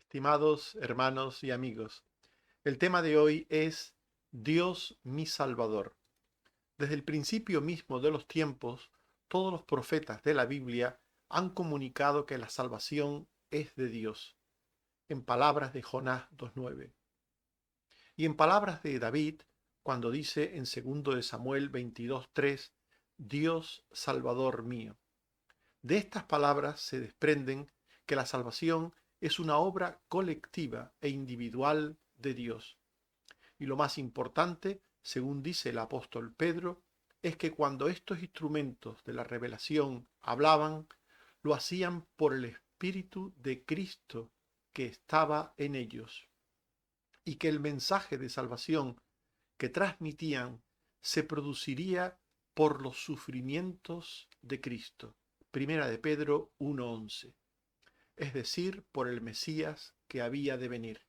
Estimados hermanos y amigos, el tema de hoy es Dios mi Salvador. Desde el principio mismo de los tiempos, todos los profetas de la Biblia han comunicado que la salvación es de Dios, en palabras de Jonás 2:9. Y en palabras de David, cuando dice en 2 de Samuel 22:3, Dios Salvador mío. De estas palabras se desprenden que la salvación es una obra colectiva e individual de Dios. Y lo más importante, según dice el apóstol Pedro, es que cuando estos instrumentos de la revelación hablaban, lo hacían por el Espíritu de Cristo que estaba en ellos, y que el mensaje de salvación que transmitían se produciría por los sufrimientos de Cristo. Primera de Pedro 1:11, es decir, por el Mesías que había de venir.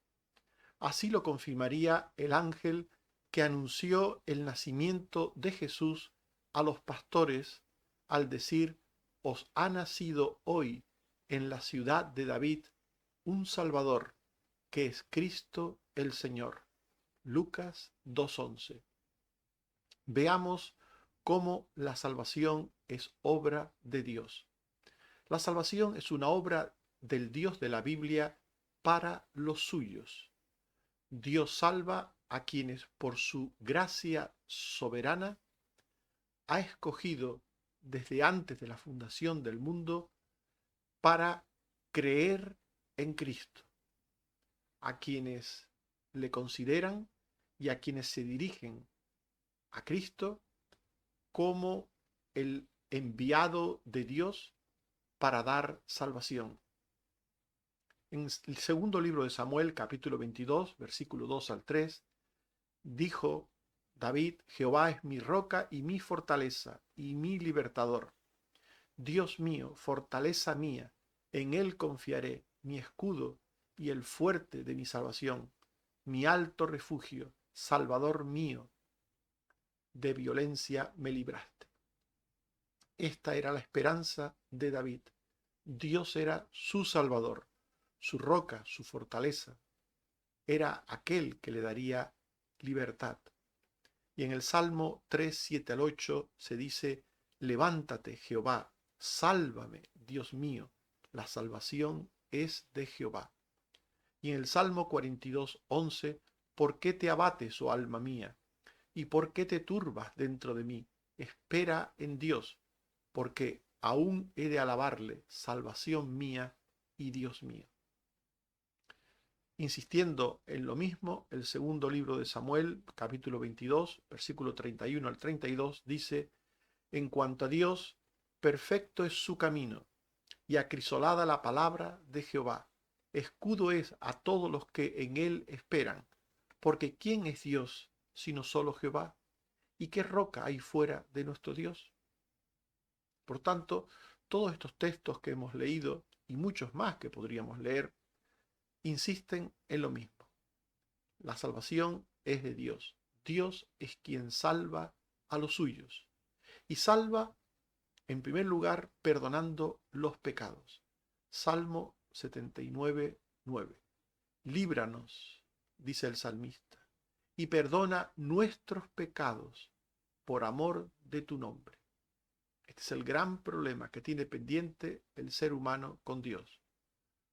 Así lo confirmaría el ángel que anunció el nacimiento de Jesús a los pastores al decir: os ha nacido hoy en la ciudad de David un Salvador, que es Cristo el Señor. Lucas 2:11. Veamos cómo la salvación es obra de Dios. La salvación es una obra del Dios de la Biblia para los suyos. Dios salva a quienes por su gracia soberana ha escogido desde antes de la fundación del mundo para creer en Cristo, a quienes le consideran y a quienes se dirigen a Cristo como el enviado de Dios para dar salvación. En el segundo libro de Samuel, capítulo 22, versículo 2 al 3, dijo David: Jehová es mi roca y mi fortaleza y mi libertador. Dios mío, fortaleza mía, en él confiaré, mi escudo y el fuerte de mi salvación, mi alto refugio, salvador mío, de violencia me libraste. Esta era la esperanza de David. Dios era su salvador, su roca, su fortaleza. Era aquel que le daría libertad. Y en el Salmo 3, 7 al 8 se dice: levántate, Jehová, sálvame, Dios mío, la salvación es de Jehová. Y en el Salmo 42, 11, ¿por qué te abates, oh alma mía? ¿Y por qué te turbas dentro de mí? Espera en Dios, porque aún he de alabarle, salvación mía y Dios mío. Insistiendo en lo mismo, el segundo libro de Samuel, capítulo 22, versículo 31 al 32, dice: en cuanto a Dios, perfecto es su camino, y acrisolada la palabra de Jehová. Escudo es a todos los que en él esperan, porque ¿quién es Dios sino solo Jehová? ¿Y qué roca hay fuera de nuestro Dios? Por tanto, todos estos textos que hemos leído, y muchos más que podríamos leer, insisten en lo mismo. La salvación es de Dios. Dios es quien salva a los suyos. Y salva, en primer lugar, perdonando los pecados. Salmo 79, 9. Líbranos, dice el salmista, y perdona nuestros pecados por amor de tu nombre. Este es el gran problema que tiene pendiente el ser humano con Dios.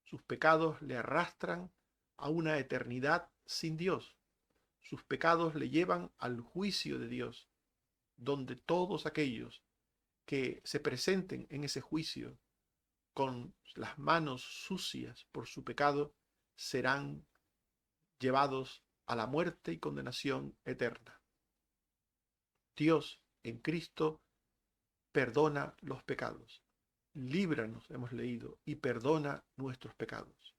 Sus pecados le arrastran a una eternidad sin Dios. Sus pecados le llevan al juicio de Dios, donde todos aquellos que se presenten en ese juicio con las manos sucias por su pecado serán llevados a la muerte y condenación eterna. Dios en Cristo perdona los pecados. Líbranos, hemos leído, y perdona nuestros pecados.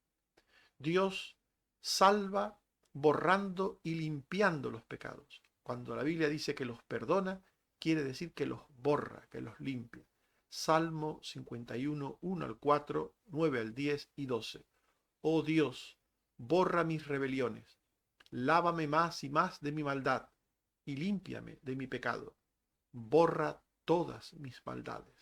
Dios salva borrando y limpiando los pecados. Cuando la Biblia dice que los perdona, quiere decir que los borra, que los limpia. Salmo 51, 1 al 4, 9 al 10 y 12. Oh Dios, borra mis rebeliones, lávame más y más de mi maldad, y límpiame de mi pecado. Borra todas mis maldades.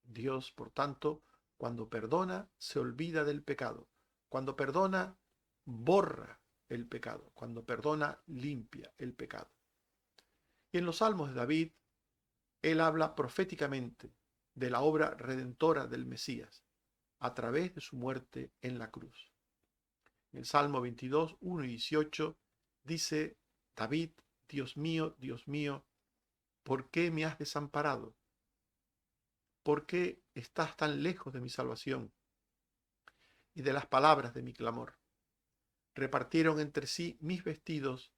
Dios, por tanto, cuando perdona, se olvida del pecado, Cuando perdona, borra el pecado. Cuando perdona, limpia el pecado. Y en los Salmos de David, él habla proféticamente de la obra redentora del Mesías a través de su muerte en la cruz. En el Salmo 22, 1 y 18 dice David: Dios mío, ¿por qué me has desamparado? ¿Por qué estás tan lejos de mi salvación y de las palabras de mi clamor? Repartieron entre sí mis vestidos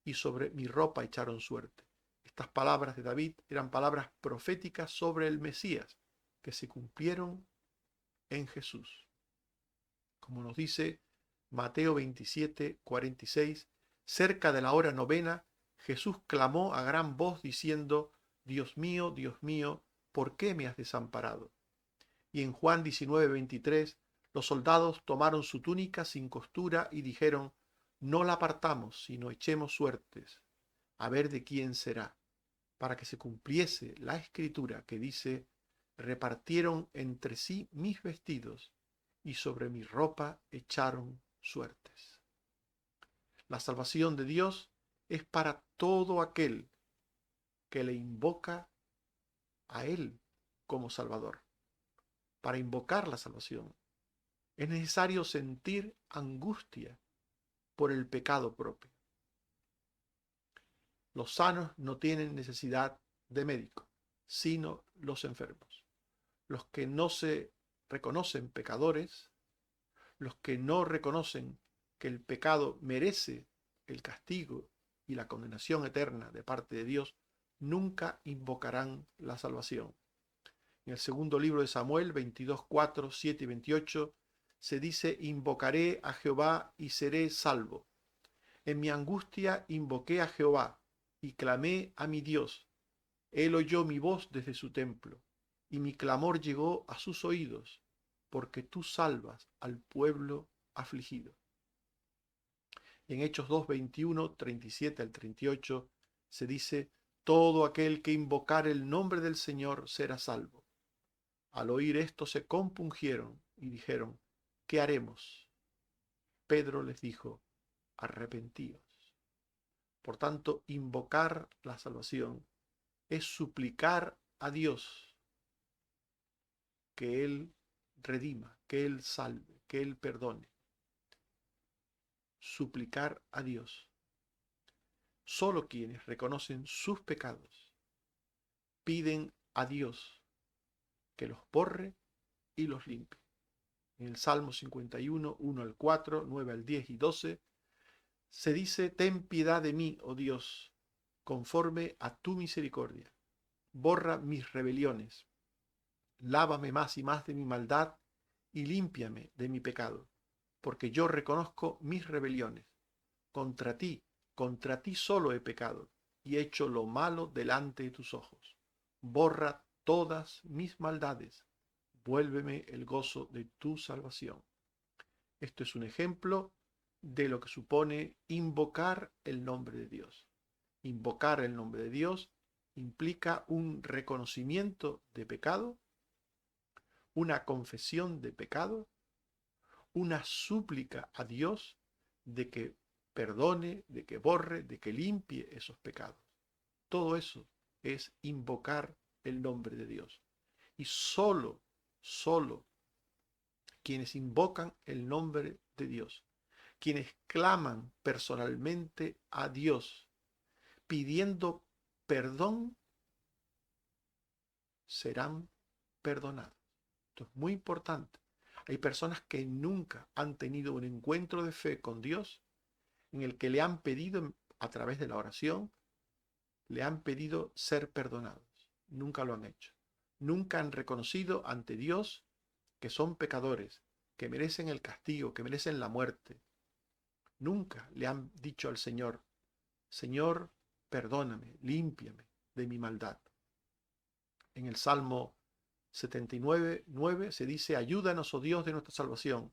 y sobre mi ropa echaron suerte. Estas palabras de David eran palabras proféticas sobre el Mesías, que se cumplieron en Jesús. Como nos dice Mateo 27, 46, cerca de la hora novena, Jesús clamó a gran voz diciendo: Dios mío, ¿por qué me has desamparado? Y en Juan 19, 23, los soldados tomaron su túnica sin costura y dijeron: no la partamos, sino echemos suertes, a ver de quién será, para que se cumpliese la escritura que dice: repartieron entre sí mis vestidos y sobre mi ropa echaron suertes. La salvación de Dios es para todo aquel que le invoca a Él como Salvador. Para invocar la salvación es necesario sentir angustia por el pecado propio. Los sanos no tienen necesidad de médico, sino los enfermos. Los que no se reconocen pecadores, los que no reconocen que el pecado merece el castigo y la condenación eterna de parte de Dios, nunca invocarán la salvación. En el segundo libro de Samuel 22, 4, 7 y 28 se dice: invocaré a Jehová y seré salvo. En mi angustia invoqué a Jehová y clamé a mi Dios. Él oyó mi voz desde su templo, y mi clamor llegó a sus oídos, porque tú salvas al pueblo afligido. En Hechos 2, 21, 37 al 38 se dice: todo aquel que invocar el nombre del Señor será salvo. Al oír esto se compungieron y dijeron: ¿qué haremos? Pedro les dijo: arrepentíos. Por tanto, invocar la salvación es suplicar a Dios que Él redima, que Él salve, que Él perdone. Suplicar a Dios. Solo quienes reconocen sus pecados piden a Dios que los borre y los limpie. En el Salmo 51, 1 al 4, 9 al 10 y 12, se dice: ten piedad de mí, oh Dios, conforme a tu misericordia. Borra mis rebeliones. Lávame más y más de mi maldad y límpiame de mi pecado, porque yo reconozco mis rebeliones. Contra ti solo he pecado y he hecho lo malo delante de tus ojos. Borra todas mis maldades. Vuélveme el gozo de tu salvación. Esto es un ejemplo de lo que supone invocar el nombre de Dios. Invocar el nombre de Dios implica un reconocimiento de pecado, una confesión de pecado, una súplica a Dios de que perdone, de que borre, de que limpie esos pecados. Todo eso es invocar el nombre de Dios. Y solo quienes invocan el nombre de Dios, quienes claman personalmente a Dios pidiendo perdón, serán perdonados. Esto es muy importante. Hay personas que nunca han tenido un encuentro de fe con Dios en el que le han pedido, a través de la oración, le han pedido ser perdonados. Nunca lo han hecho. Nunca han reconocido ante Dios que son pecadores, que merecen el castigo, que merecen la muerte. Nunca le han dicho al Señor: Señor, perdóname, límpiame de mi maldad. En el Salmo 79, 9 se dice: ayúdanos, oh Dios de nuestra salvación,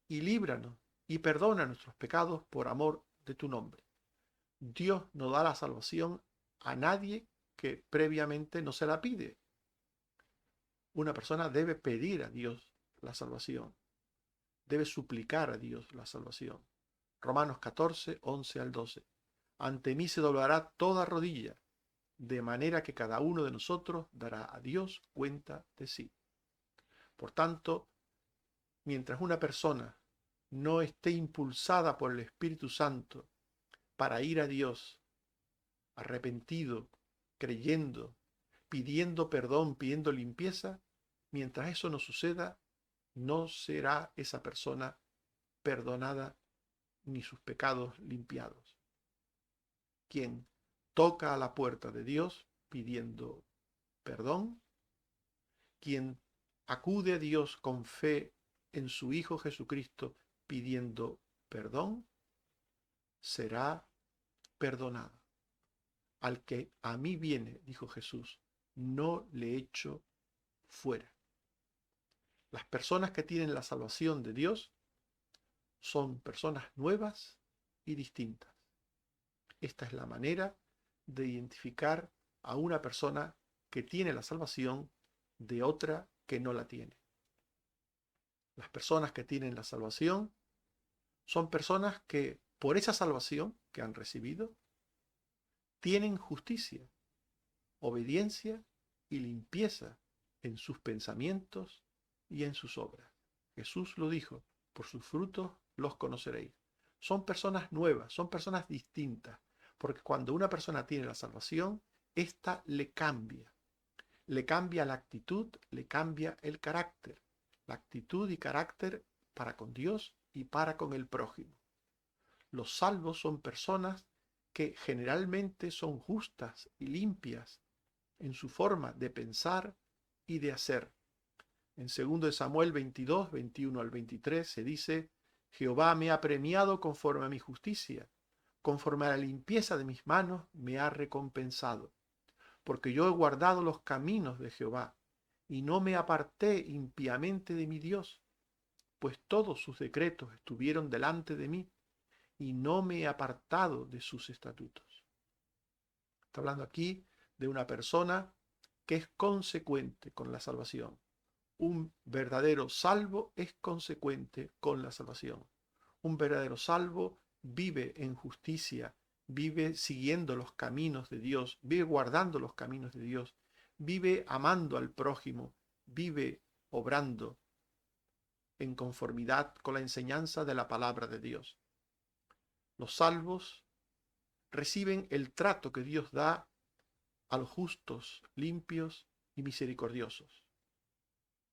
y líbranos y perdona nuestros pecados por amor de tu nombre. Dios no da la salvación a nadie que previamente no se la pide. Una persona debe pedir a Dios la salvación. debe suplicar a Dios la salvación. Romanos 14, 11 al 12. Ante mí se doblará toda rodilla, de manera que cada uno de nosotros dará a Dios cuenta de sí. Por tanto, mientras una persona no esté impulsada por el Espíritu Santo para ir a Dios, arrepentido, creyendo, pidiendo perdón, pidiendo limpieza, mientras eso no suceda, no será esa persona perdonada ni sus pecados limpiados. Quien toca a la puerta de Dios pidiendo perdón, quien acude a Dios con fe en su Hijo Jesucristo pidiendo perdón, será perdonado. Al que a mí viene, dijo Jesús, no le echo fuera. Las personas que tienen la salvación de Dios son personas nuevas y distintas. Esta es la manera de identificar a una persona que tiene la salvación de otra que no la tiene. Las personas que tienen la salvación son personas que por esa salvación que han recibido tienen justicia, obediencia y limpieza en sus pensamientos y en sus obras. Jesús lo dijo, por sus frutos los conoceréis. Son personas nuevas, son personas distintas, porque cuando una persona tiene la salvación, ésta le cambia la actitud, le cambia el carácter, la actitud y carácter para con Dios y para con el prójimo. Los salvos son personas que generalmente son justas y limpias en su forma de pensar y de hacer. En 2 Samuel 22, 21 al 23 se dice: Jehová me ha premiado conforme a mi justicia, conforme a la limpieza de mis manos me ha recompensado, porque yo he guardado los caminos de Jehová, y no me aparté impíamente de mi Dios, pues todos sus decretos estuvieron delante de mí, y no me he apartado de sus estatutos. Está hablando aquí de una persona que es consecuente con la salvación. Un verdadero salvo es consecuente con la salvación. Un verdadero salvo vive en justicia, vive siguiendo los caminos de Dios, vive guardando los caminos de Dios, vive amando al prójimo, vive obrando en conformidad con la enseñanza de la palabra de Dios. Los salvos reciben el trato que Dios da a los justos, limpios y misericordiosos.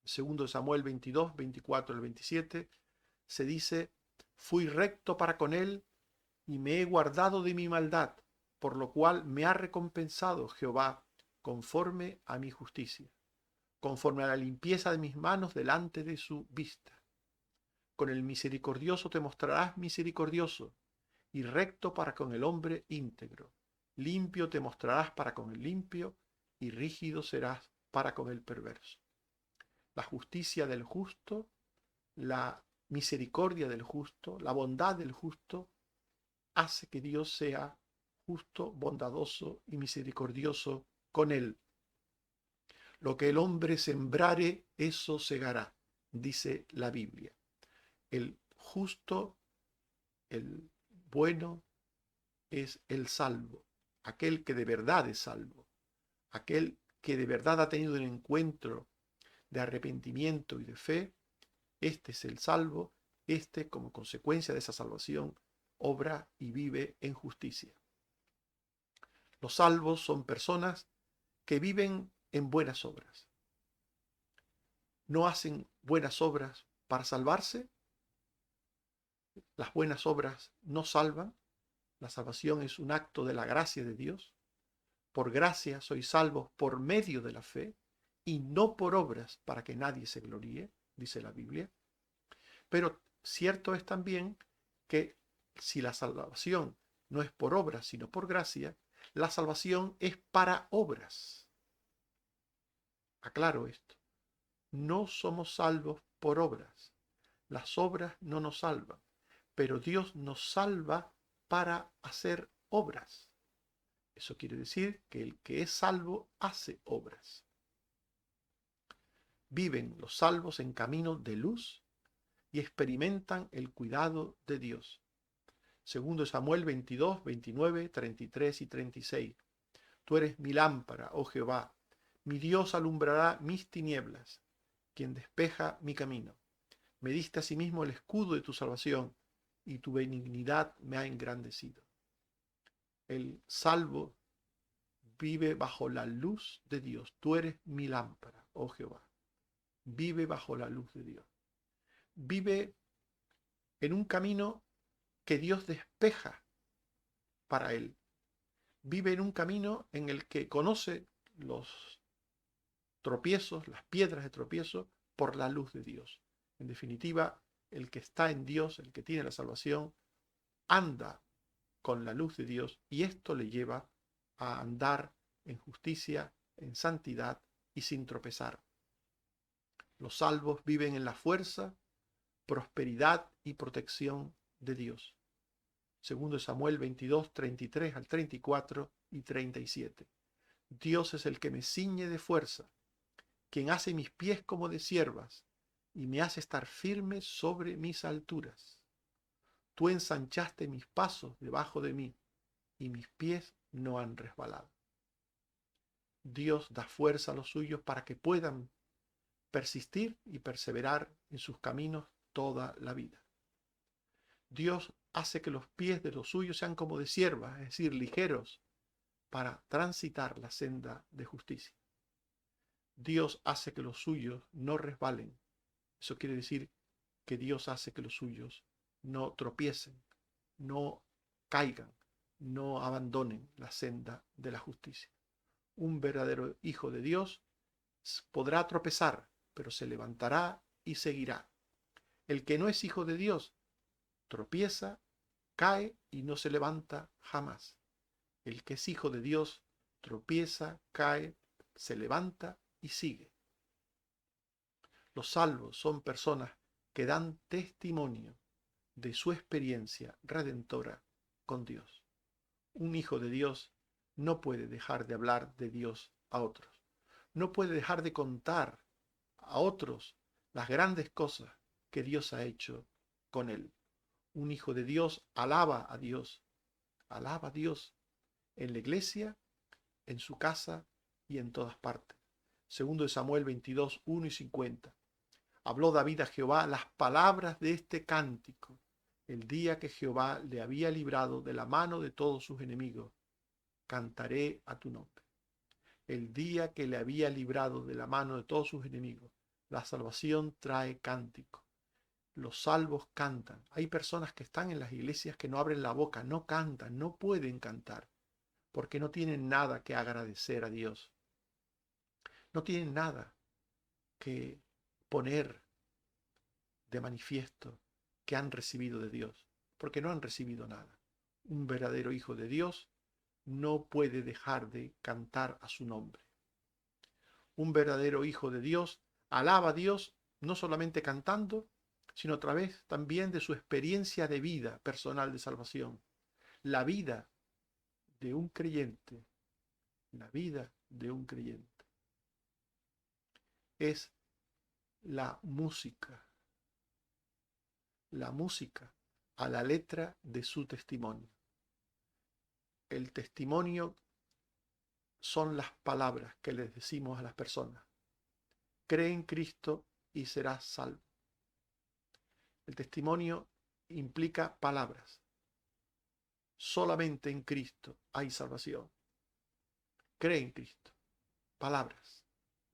Segundo Samuel 22, 24 al 27, se dice: Fui recto para con él y me he guardado de mi maldad, por lo cual me ha recompensado Jehová conforme a mi justicia, conforme a la limpieza de mis manos delante de su vista. Con el misericordioso te mostrarás misericordioso, y recto para con el hombre íntegro. Limpio te mostrarás para con el limpio, y rígido serás para con el perverso. La justicia del justo, la misericordia del justo, la bondad del justo, hace que Dios sea justo, bondadoso y misericordioso con él. Lo que el hombre sembrare, eso segará, dice la Biblia. El justo, el bueno, es el salvo, aquel que de verdad es salvo, aquel que de verdad ha tenido un encuentro de arrepentimiento y de fe. Este es el salvo, este como consecuencia de esa salvación obra y vive en justicia. Los salvos son personas que viven en buenas obras. No hacen buenas obras para salvarse. Las buenas obras no salvan. La salvación es un acto de la gracia de Dios. Por gracia sois salvos por medio de la fe, y no por obras para que nadie se gloríe, dice la Biblia. Pero cierto es también que si la salvación no es por obras, sino por gracia, la salvación es para obras. Aclaro esto. No somos salvos por obras. Las obras no nos salvan, pero Dios nos salva para hacer obras. Eso quiere decir que el que es salvo hace obras. Viven los salvos en camino de luz y experimentan el cuidado de Dios. Segundo Samuel 22, 29, 33 y 36. Tú eres mi lámpara, oh Jehová, mi Dios alumbrará mis tinieblas, quien despeja mi camino. Me diste asimismo el escudo de tu salvación, y tu benignidad me ha engrandecido. El salvo vive bajo la luz de Dios. Tú eres mi lámpara, oh Jehová. Vive bajo la luz de Dios. Vive en un camino que Dios despeja para él. Vive en un camino en el que conoce los tropiezos, las piedras de tropiezo, por la luz de Dios. En definitiva, el que está en Dios, el que tiene la salvación, anda con la luz de Dios y esto le lleva a andar en justicia, en santidad y sin tropezar. Los salvos viven en la fuerza, prosperidad y protección de Dios. Segundo Samuel 22, 33 al 34 y 37. Dios es el que me ciñe de fuerza, quien hace mis pies como de ciervas y me hace estar firme sobre mis alturas. Tú ensanchaste mis pasos debajo de mí y mis pies no han resbalado. Dios da fuerza a los suyos para que puedan persistir y perseverar en sus caminos toda la vida. Dios hace que los pies de los suyos sean como de ciervas, es decir, ligeros, para transitar la senda de justicia. Dios hace que los suyos no resbalen. Eso quiere decir que Dios hace que los suyos no tropiecen, no caigan, no abandonen la senda de la justicia. Un verdadero hijo de Dios podrá tropezar, pero se levantará y seguirá. El que no es hijo de Dios tropieza, cae y no se levanta jamás. El que es hijo de Dios tropieza, cae, se levanta y sigue. Los salvos son personas que dan testimonio de su experiencia redentora con Dios. Un hijo de Dios no puede dejar de hablar de Dios a otros. No puede dejar de contar a otros las grandes cosas que Dios ha hecho con él. Un hijo de Dios alaba a Dios en la iglesia, en su casa y en todas partes. Segundo de Samuel 22, 1 y 50. Habló David a Jehová las palabras de este cántico, el día que Jehová le había librado de la mano de todos sus enemigos. Cantaré a tu nombre. El día que le había librado de la mano de todos sus enemigos. La salvación trae cántico. Los salvos cantan. Hay personas que están en las iglesias que no abren la boca, no cantan, no pueden cantar, porque no tienen nada que agradecer a Dios. No tienen nada que poner de manifiesto que han recibido de Dios, porque no han recibido nada. Un verdadero hijo de Dios no puede dejar de cantar a su nombre. Un verdadero hijo de Dios alaba a Dios no solamente cantando, sino a través también de su experiencia de vida personal de salvación. La vida de un creyente, la vida de un creyente es la música a la letra de su testimonio. El testimonio son las palabras que les decimos a las personas. Cree en Cristo y serás salvo. El testimonio implica palabras. Solamente en Cristo hay salvación. Cree en Cristo. Palabras.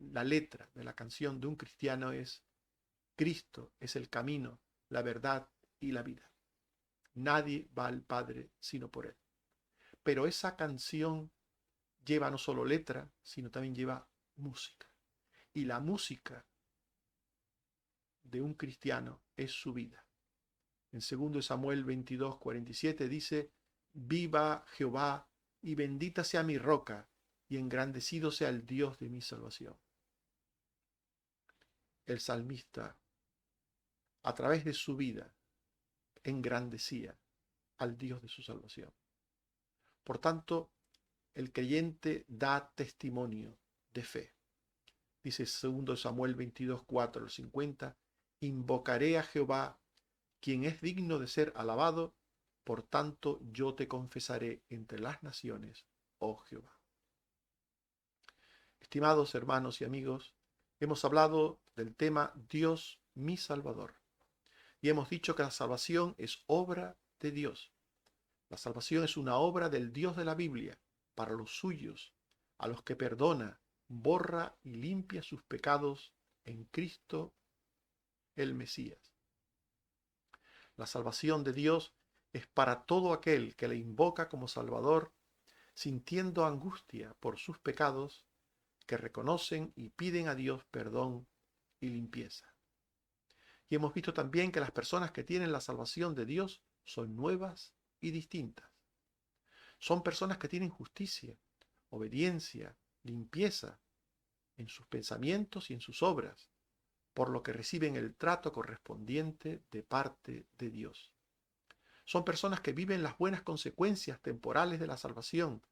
La letra de la canción de un cristiano es: Cristo es el camino, la verdad y la vida. Nadie va al Padre sino por Él. Pero esa canción lleva no solo letra, sino también lleva música. Y la música de un cristiano es su vida. En 2 Samuel 22, 47 dice: Viva Jehová y bendita sea mi roca y engrandecido sea el Dios de mi salvación. El salmista, a través de su vida, engrandecía al Dios de su salvación. Por tanto, el creyente da testimonio de fe. Dice 2 Samuel 22, 4 al 50, Invocaré a Jehová, quien es digno de ser alabado, por tanto yo te confesaré entre las naciones, oh Jehová. Estimados hermanos y amigos, hemos hablado del tema Dios mi Salvador y hemos dicho que la salvación es obra de Dios. La salvación es una obra del Dios de la Biblia para los suyos, a los que perdona, borra y limpia sus pecados en Cristo el Mesías. La salvación de Dios es para todo aquel que le invoca como Salvador, sintiendo angustia por sus pecados, que reconocen y piden a Dios perdón y limpieza. Y hemos visto también que las personas que tienen la salvación de Dios son nuevas y distintas. Son personas que tienen justicia, obediencia, limpieza en sus pensamientos y en sus obras, por lo que reciben el trato correspondiente de parte de Dios. Son personas que viven las buenas consecuencias temporales de la salvación,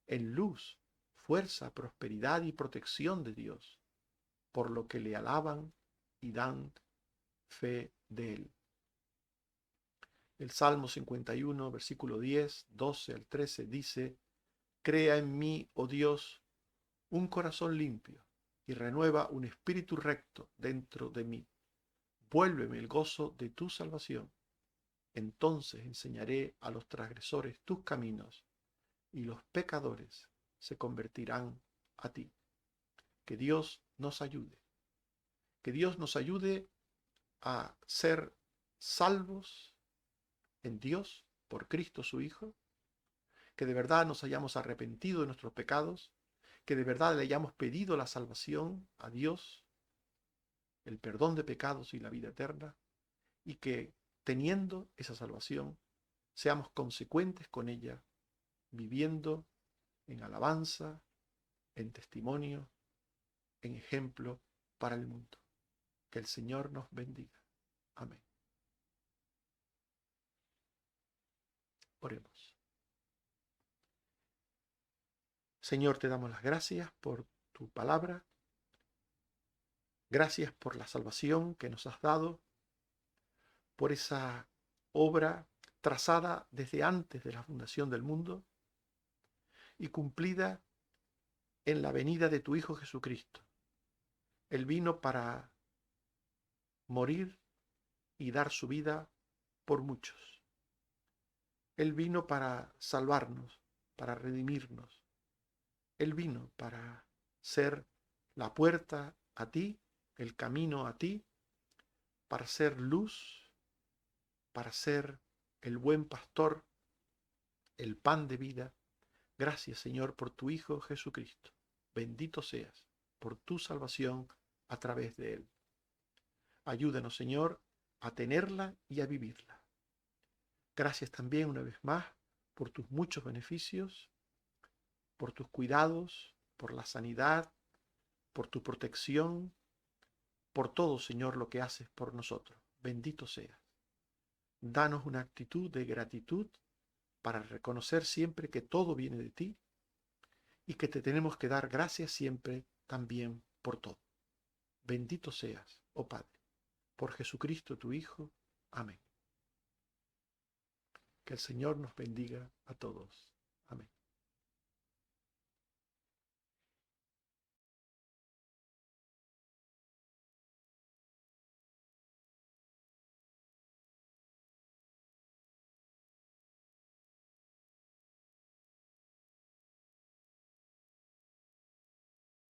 en luz, fuerza, prosperidad y protección de Dios, por lo que le alaban y dan fe de él. El Salmo 51, versículo 10, 12 al 13 dice: Crea en mí, oh Dios, un corazón limpio y renueva un espíritu recto dentro de mí. Vuélveme el gozo de tu salvación. Entonces enseñaré a los transgresores tus caminos y los pecadores se convertirán a ti. Que Dios nos ayude. Que Dios nos ayude a ser salvos en Dios por Cristo su Hijo. Que de verdad nos hayamos arrepentido de nuestros pecados. Que de verdad le hayamos pedido la salvación a Dios, el perdón de pecados y la vida eterna. Y que teniendo esa salvación seamos consecuentes con ella, viviendo en alabanza, en testimonio, en ejemplo para el mundo. Que el Señor nos bendiga. Amén. Oremos. Señor, te damos las gracias por tu palabra. Gracias por la salvación que nos has dado, por esa obra trazada desde antes de la fundación del mundo y cumplida en la venida de tu Hijo Jesucristo. Él vino para morir y dar su vida por muchos. Él vino para salvarnos, para redimirnos. Él vino para ser la puerta a ti, el camino a ti, para ser luz, para ser el buen pastor, el pan de vida. Gracias, Señor, por tu Hijo Jesucristo. Bendito seas por tu salvación a través de él. Ayúdanos, Señor, a tenerla y a vivirla. Gracias también una vez más por tus muchos beneficios, por tus cuidados, por la sanidad, por tu protección, por todo, Señor, lo que haces por nosotros. Bendito seas. Danos una actitud de gratitud para reconocer siempre que todo viene de ti y que te tenemos que dar gracias siempre también por todo. Bendito seas, oh Padre, por Jesucristo tu Hijo. Amén. Que el Señor nos bendiga a todos. Amén.